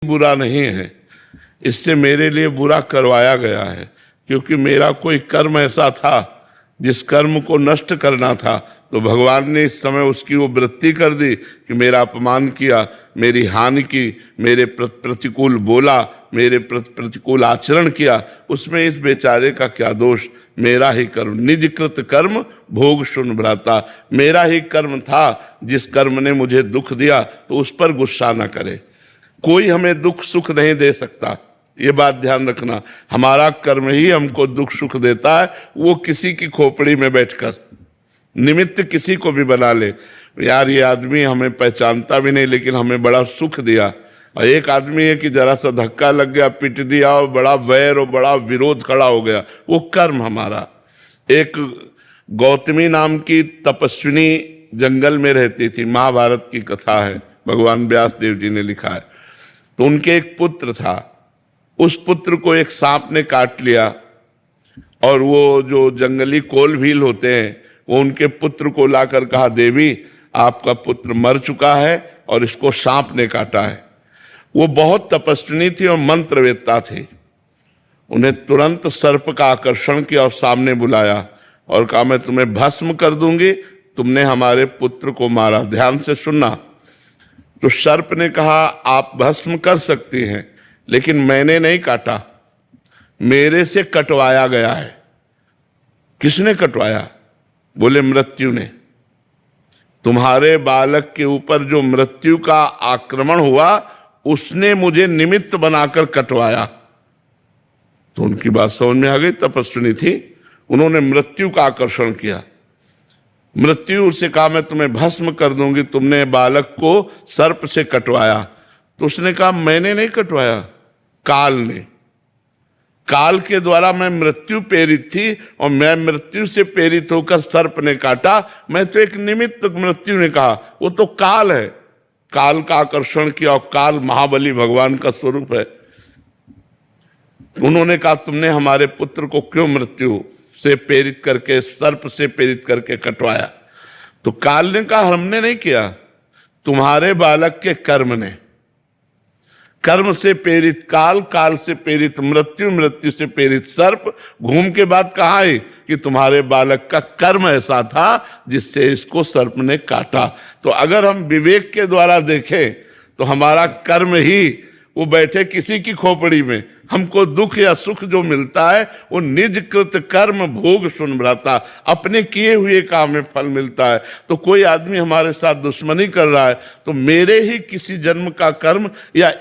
बुरा नहीं है, इससे मेरे लिए बुरा करवाया गया है, क्योंकि मेरा कोई कर्म ऐसा था जिस कर्म को नष्ट करना था, तो भगवान ने इस समय उसकी वो वृत्ति कर दी कि मेरा अपमान किया, मेरी हानि की, मेरे प्रतिकूल बोला, मेरे प्रतिकूल आचरण किया। उसमें इस बेचारे का क्या दोष? मेरा ही कर्म, निजकृत कर्म भोग सुन भ्राता। मेरा ही कर्म था, जिस कर्म ने मुझे दुख दिया तो उस पर गुस्सा न करे। कोई हमें दुख सुख नहीं दे सकता, ये बात ध्यान रखना। हमारा कर्म ही हमको दुख सुख देता है, वो किसी की खोपड़ी में बैठकर, निमित्त किसी को भी बना ले। यार ये आदमी हमें पहचानता भी नहीं लेकिन हमें बड़ा सुख दिया, और एक आदमी है कि जरा सा धक्का लग गया, पिट दिया और बड़ा वैर और बड़ा विरोध खड़ा हो गया, वो कर्म हमारा। एक गौतमी नाम की तपस्विनी जंगल में रहती थी, महाभारत की कथा है, भगवान व्यास देव जी ने लिखा है। तो उनके एक पुत्र था, उस पुत्र को एक सांप ने काट लिया, और वो जो जंगली कोल भील होते हैं वो उनके पुत्र को लाकर कहा, देवी आपका पुत्र मर चुका है और इसको सांप ने काटा है। वो बहुत तपस्विनी थी और मंत्रवेत्ता थी। उन्हें तुरंत सर्प का आकर्षण किया और सामने बुलाया और कहा, मैं तुम्हें भस्म कर दूंगी, तुमने हमारे पुत्र को मारा। ध्यान से सुनना। तो सर्प ने कहा, आप भस्म कर सकती हैं, लेकिन मैंने नहीं काटा, मेरे से कटवाया गया है। किसने कटवाया? बोले मृत्यु ने। तुम्हारे बालक के ऊपर जो मृत्यु का आक्रमण हुआ उसने मुझे निमित्त बनाकर कटवाया। तो उनकी बात समझ में आ गई, तपस्विनी थी, उन्होंने मृत्यु का आकर्षण किया। मृत्यु से कहा, मैं तुम्हें भस्म कर दूंगी, तुमने बालक को सर्प से कटवाया। तो उसने कहा, मैंने नहीं कटवाया, काल ने। काल के द्वारा मैं मृत्यु प्रेरित थी और मैं मृत्यु से प्रेरित होकर सर्प ने काटा, मैं तो एक निमित्त। मृत्यु ने कहा, वो तो काल है, काल का आकर्षण किया, और काल महाबली भगवान का स्वरूप है। उन्होंने कहा, तुमने हमारे पुत्र को क्यों मृत्यु से प्रेरित करके, सर्प से प्रेरित करके कटवाया? तो काल ने कहा, हमने नहीं किया, तुम्हारे बालक के कर्म ने। कर्म से प्रेरित काल, काल से प्रेरित मृत्यु, मृत्यु से प्रेरित सर्प। घूम के बाद कहा है कि तुम्हारे बालक का कर्म ऐसा था जिससे इसको सर्प ने काटा। तो अगर हम विवेक के द्वारा देखें तो हमारा कर्म ही, वो बैठे किसी की खोपड़ी में, हमको दुख या सुख जो मिलता है वो निजकृत कर्म भोग सुन भ्राता, अपने किए हुए काम में फल मिलता है। तो कोई आदमी हमारे साथ दुश्मनी कर रहा है तो मेरे ही किसी जन्म का कर्म या